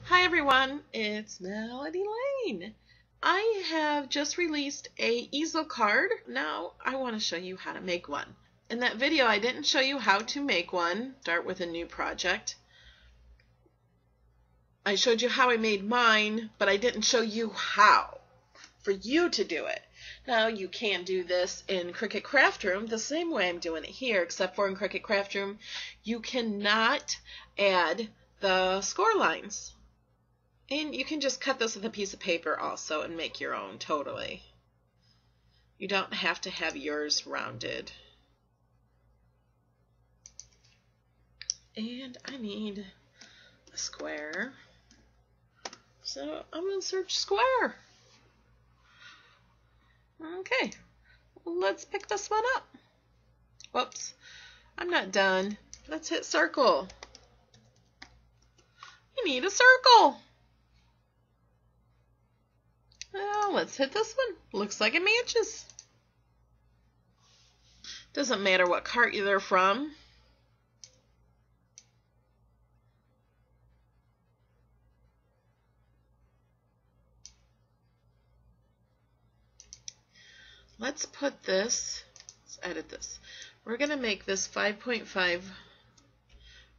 Hi everyone, it's Melody Lane. I have just released a easel card. Now I want to show you how to make one. In that video I didn't show you how to make one. Start with a new project. I showed you how I made mine, but I didn't show you how for you to do it. Now you can do this in Cricut Craft Room the same way I'm doing it here, except for in Cricut Craft Room you cannot add the score lines. And you can just cut this with a piece of paper also and make your own totally. You don't have to have yours rounded. And I need a square. So I'm going to search square. Okay, let's pick this one up. Whoops, I'm not done. Let's hit circle. You need a circle. Well, let's hit this one. Looks like it matches. Doesn't matter what cart they're from. Let's put this, let's edit this. We're going to make this 5.5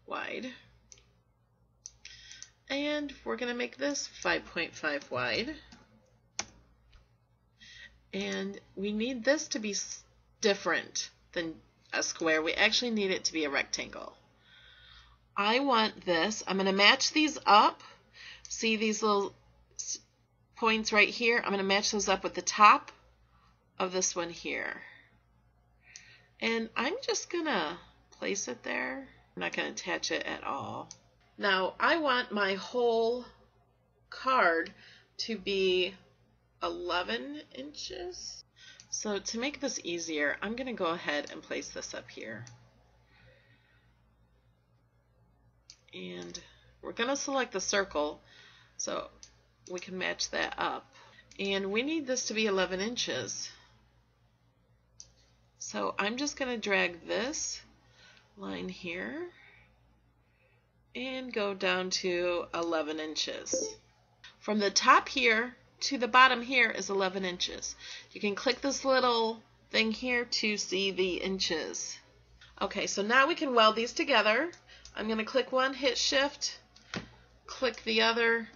wide. And we're going to make this 5.5 wide. And we need this to be different than a square. We actually need it to be a rectangle. I want this. I'm going to match these up. See these little points right here? I'm going to match those up with the top of this one here. And I'm just going to place it there. I'm not going to attach it at all. Now I want my whole card to be 11 inches. So to make this easier, I'm going to go ahead and place this up here. And we're going to select the circle so we can match that up. And we need this to be 11 inches. So I'm just going to drag this line here and go down to 11 inches. From the top here to the bottom here is 11 inches. You can click this little thing here to see the inches. Okay, so now we can weld these together. I'm going to click one, hit shift, click the other,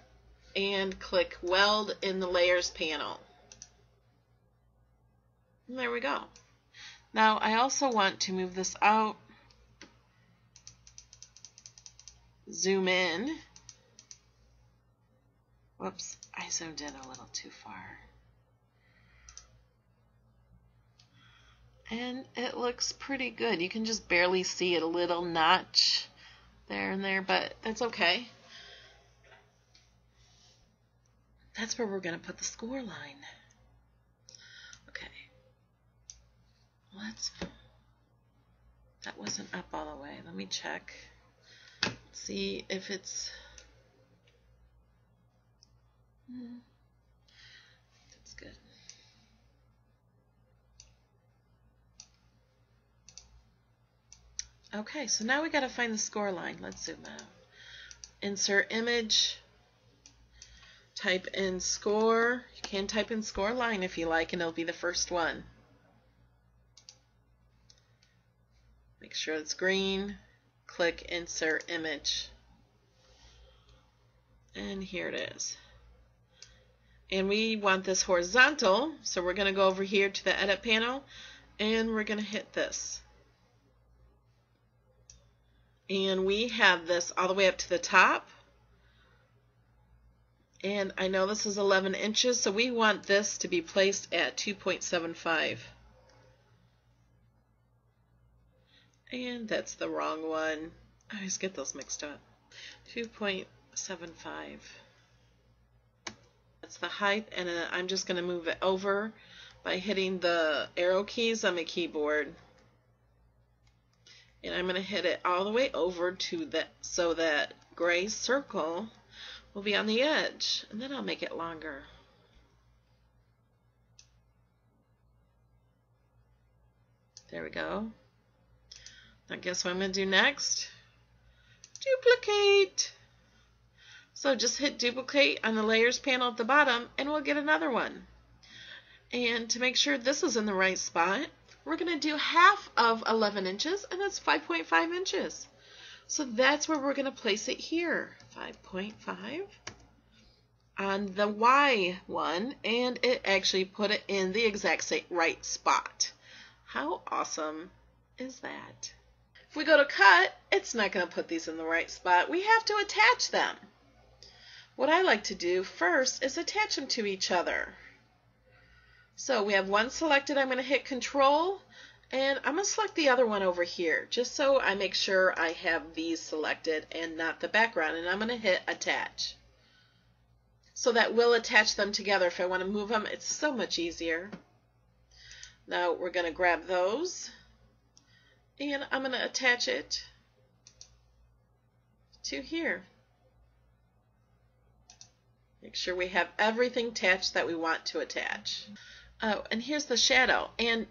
and click weld in the layers panel. And there we go. Now I also want to move this out, zoom in. Whoops, I zoomed in a little too far. And it looks pretty good. You can just barely see it, a little notch there and there, but that's okay. That's where we're going to put the score line. Okay. That wasn't up all the way. Let me check. See if it's... That's good. Okay, so now we got to find the score line. Let's zoom out. Insert image. Type in score. You can type in score line if you like, and it'll be the first one. Make sure it's green. Click insert image. And here it is. And we want this horizontal, so we're going to go over here to the edit panel and we're going to hit this. And we have this all the way up to the top. And I know this is 11 inches, so we want this to be placed at 2.75. And that's the wrong one. I always get those mixed up. 2.75. That's the height, and I'm just going to move it over by hitting the arrow keys on my keyboard. And I'm going to hit it all the way over to that, so that gray circle will be on the edge, and then I'll make it longer. There we go. Now guess what I'm going to do next? Duplicate. So just hit duplicate on the layers panel at the bottom and we'll get another one. And to make sure this is in the right spot, we're going to do half of 11 inches, and that's 5.5 inches. So that's where we're going to place it here, 5.5 on the Y one, and it actually put it in the exact right spot. How awesome is that? If we go to cut, it's not going to put these in the right spot. We have to attach them. What I like to do first is attach them to each other. So we have one selected. I'm going to hit Control, and I'm going to select the other one over here, just so I make sure I have these selected and not the background. And I'm going to hit Attach. So that will attach them together. If I want to move them, it's so much easier. Now we're going to grab those, and I'm going to attach it to here. Make sure we have everything attached that we want to attach. Oh, and here's the shadow. And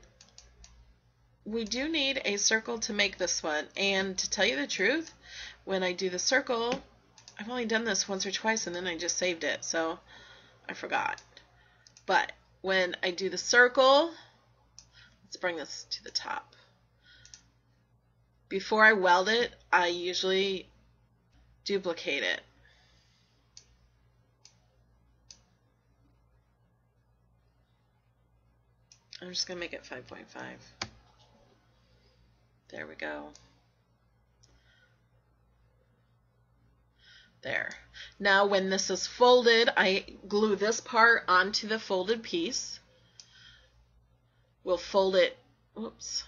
we do need a circle to make this one. And to tell you the truth, when I do the circle, I've only done this once or twice and then I just saved it. So I forgot. But when I do the circle, let's bring this to the top. Before I weld it, I usually duplicate it. I'm just going to make it 5.5. There we go. There. Now when this is folded, I glue this part onto the folded piece. We'll fold it, whoops.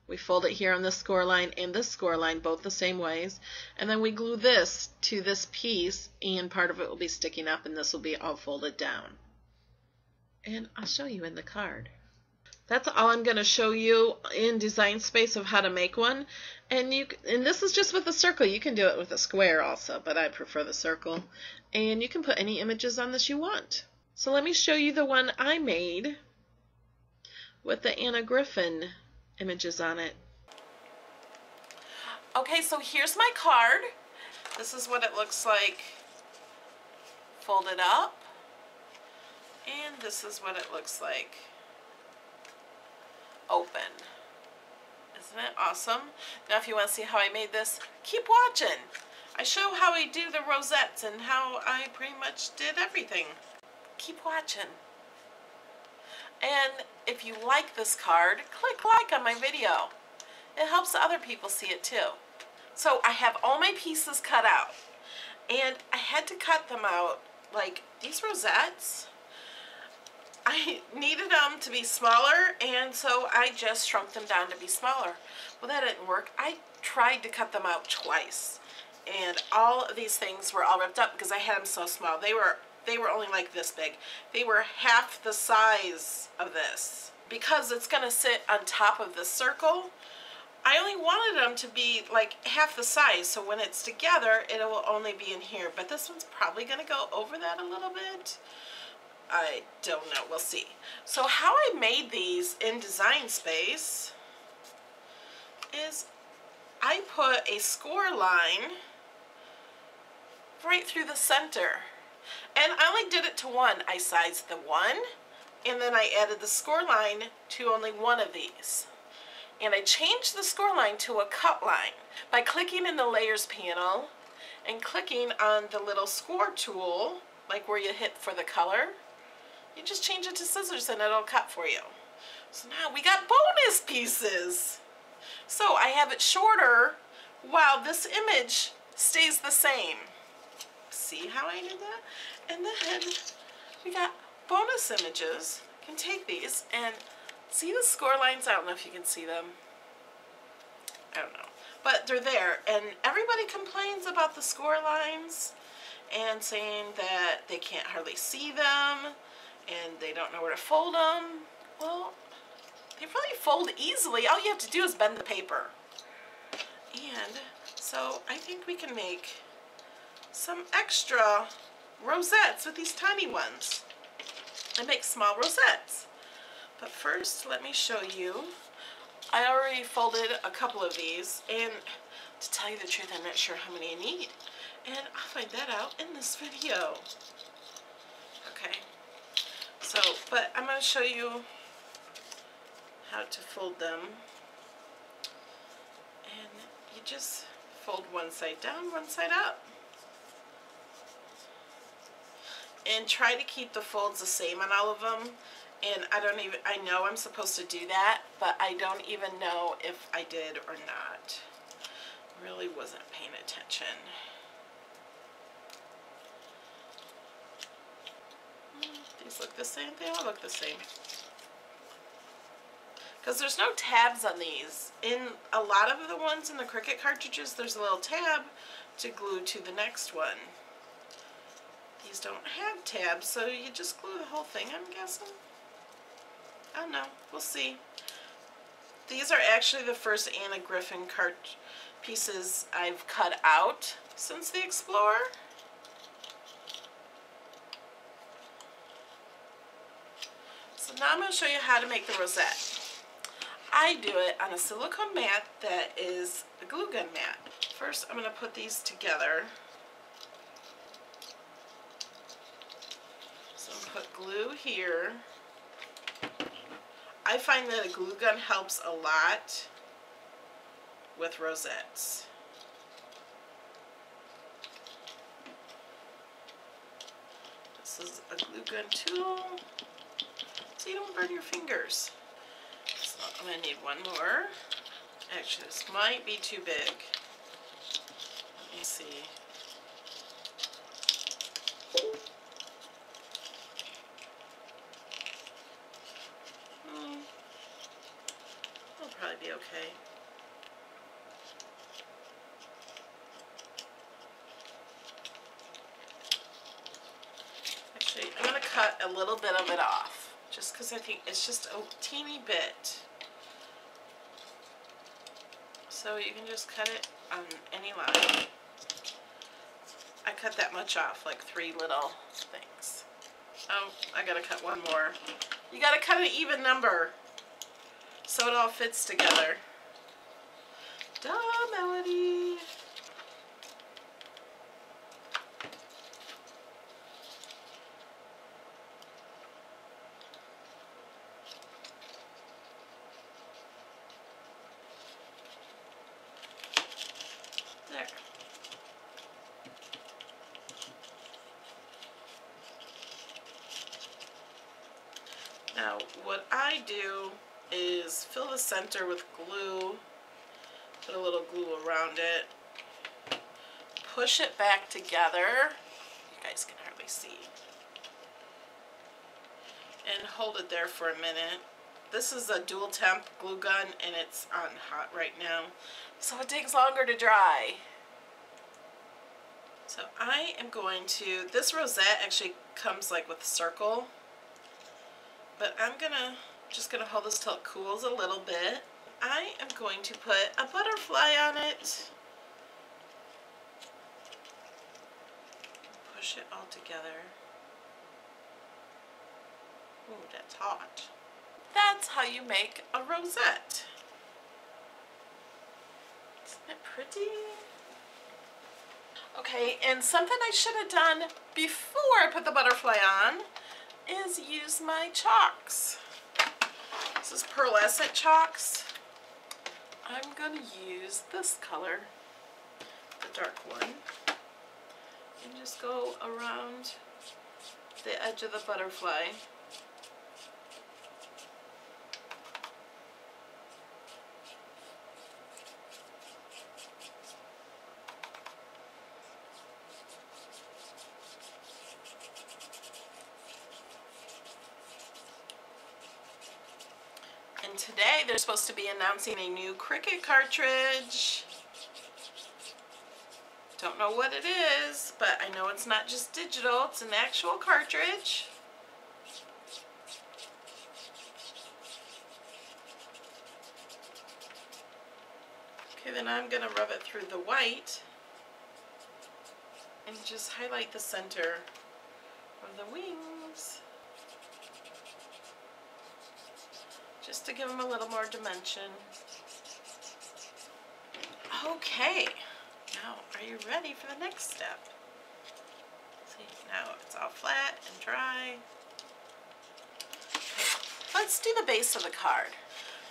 We fold it here on the score line and this score line, both the same ways. And then we glue this to this piece, and part of it will be sticking up, and this will be all folded down. And I'll show you in the card. That's all I'm going to show you in Design Space of how to make one. And this is just with a circle. You can do it with a square also, but I prefer the circle. And you can put any images on this you want. So let me show you the one I made with the Anna Griffin images on it. Okay, so here's my card. This is what it looks like folded up. And this is what it looks like open. Isn't it awesome? Now if you want to see how I made this, keep watching. I show how I do the rosettes and how I pretty much did everything. Keep watching. And if you like this card, click like on my video. It helps other people see it too. So I have all my pieces cut out. And I had to cut them out, like these rosettes. I needed them to be smaller, and so I just shrunk them down to be smaller. Well, that didn't work. I tried to cut them out twice, and all of these things were all ripped up because I had them so small. They were only like this big. They were half the size of this. Because it's going to sit on top of the circle, I only wanted them to be like half the size, so when it's together, it will only be in here. But this one's probably going to go over that a little bit. I don't know. We'll see. So how I made these in Design Space is I put a score line right through the center. And I only did it to one. I sized the one, and then I added the score line to only one of these. And I changed the score line to a cut line by clicking in the Layers panel and clicking on the little score tool, like where you hit for the color. You just change it to scissors and it'll cut for you. So now we got bonus pieces. So I have it shorter while this image stays the same. See how I did that? And then we got bonus images. You can take these and see the score lines. I don't know if you can see them. I don't know. But they're there. And everybody complains about the score lines and saying that they can't hardly see them and they don't know where to fold them. Well, they really fold easily. All you have to do is bend the paper. And so I think we can make some extra rosettes with these tiny ones and make small rosettes. But first, let me show you. I already folded a couple of these, and to tell you the truth, I'm not sure how many I need. And I'll find that out in this video. Okay, so, but I'm going to show you how to fold them. And you just fold one side down, one side up. And try to keep the folds the same on all of them. And I know I'm supposed to do that, but I don't even know if I did or not. Really wasn't paying attention. These look the same, they all look the same. Because there's no tabs on these. In a lot of the ones in the Cricut cartridges, there's a little tab to glue to the next one. These don't have tabs, so you just glue the whole thing, I'm guessing. I don't know, we'll see. These are actually the first Anna Griffin cart pieces I've cut out since the Explorer. So now I'm going to show you how to make the rosette. I do it on a silicone mat that is a glue gun mat. First I'm going to put these together. So I'm going to put glue here. I find that a glue gun helps a lot with rosettes. This is a glue gun tool so you don't burn your fingers. So I'm going to need one more. Actually, this might be too big. Let me see. It'll probably be okay. Actually, I'm going to cut a little bit of it off, just because I think it's just a teeny bit. So you can just cut it on any line. I cut that much off, like 3 little things. Oh, I gotta cut one more. You gotta cut an even number so it all fits together. Duh, Melody. There. Now, what I do is fill the center with glue, put a little glue around it, push it back together, you guys can hardly see, and hold it there for a minute. This is a dual temp glue gun and it's on hot right now, so it takes longer to dry. So I am going to, this rosette actually comes like with a circle, but I'm just gonna hold this till it cools a little bit. I am going to put a butterfly on it. Push it all together. Ooh, that's hot. That's how you make a rosette. Isn't it pretty? Okay, and something I should have done before I put the butterfly on is use my chalks. This is pearlescent chalks. I'm going to use this color, the dark one, and just go around the edge of the butterfly. And today they're supposed to be announcing a new Cricut cartridge. Don't know what it is, but I know it's not just digital, it's an actual cartridge. Okay, then I'm going to rub it through the white and just highlight the center of the wings, just to give them a little more dimension. Okay, Now, are you ready for the next step? See, now it's all flat and dry. Okay, let's do the base of the card.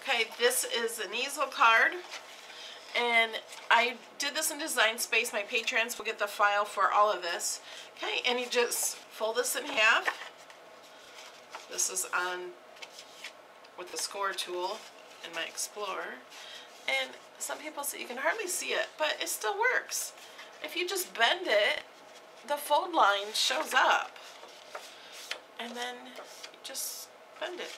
Okay, this is an Easel card, and I did this in Design Space. My patrons will get the file for all of this. Okay, and you just fold this in half. This is on with the score tool in my Explorer. And some people say you can hardly see it, but it still works. If you just bend it, the fold line shows up. And then you just bend it.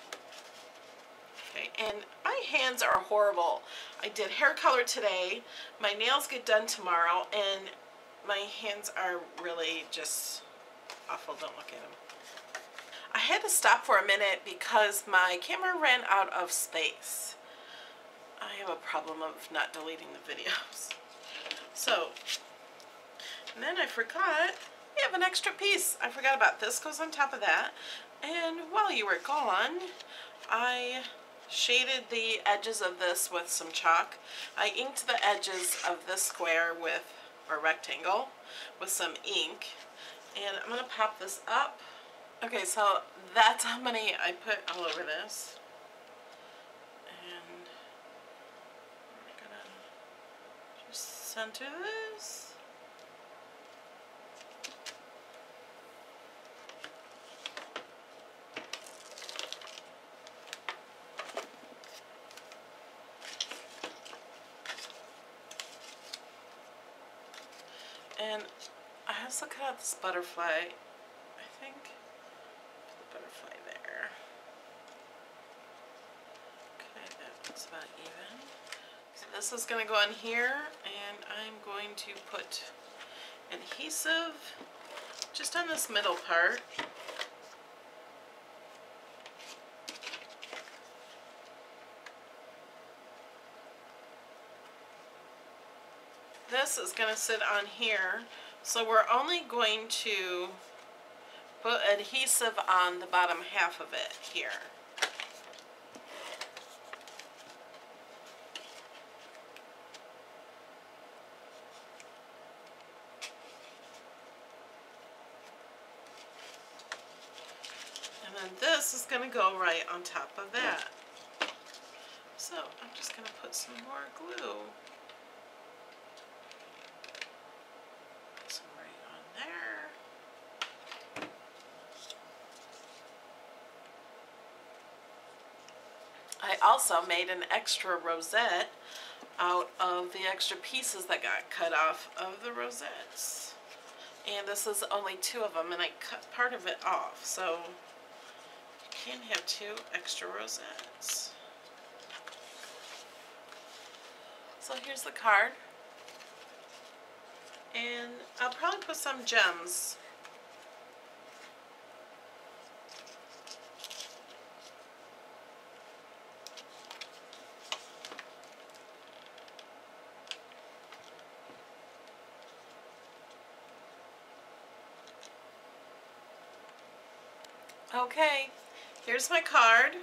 Okay, and my hands are horrible. I did hair color today. My nails get done tomorrow, and my hands are really just awful. Don't look at them. I had to stop for a minute because my camera ran out of space. I have a problem of not deleting the videos. So, and then I forgot, we have an extra piece. I forgot about this, goes on top of that. And while you were gone, I shaded the edges of this with some chalk. I inked the edges of this square with, or rectangle, with some ink. And I'm going to pop this up. Okay, so that's how many I put all over this. And we're going to just center this. And I also cut out this butterfly, I think. Put the butterfly there. Okay, that looks about even. So this is going to go on here, and I'm going to put adhesive just on this middle part. This is going to sit on here, so we're only going to put adhesive on the bottom half of it here. And then this is going to go right on top of that. So I'm just going to put some more glue. I also made an extra rosette out of the extra pieces that got cut off of the rosettes. And this is only 2 of them, and I cut part of it off, so you can have 2 extra rosettes. So here's the card. And I'll probably put some gems. Okay, here's my card.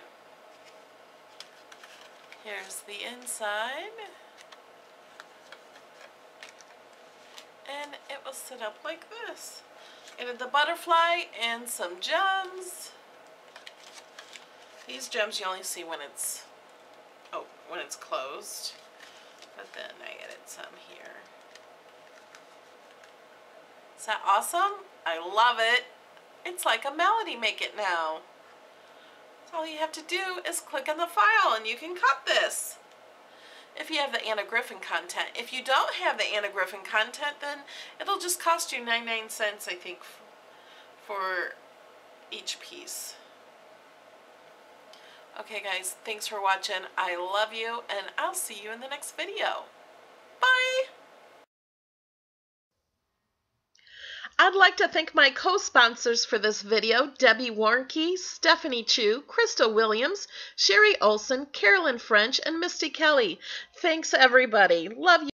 Here's the inside. And it will sit up like this. And the butterfly and some gems. These gems you only see when it's closed. But then I added some here. Is that awesome? I love it. It's like a melody make it now. So all you have to do is click on the file and you can cut this. If you have the Anna Griffin content. If you don't have the Anna Griffin content, then it'll just cost you 99 cents, I think, for each piece. Okay guys, thanks for watching. I love you, and I'll see you in the next video. Bye! I'd like to thank my co-sponsors for this video, Debbie Warnke, Stephanie Chu, Crystal Williams, Sherry Olson, Carolyn French, and Misty Kelly. Thanks everybody. Love you.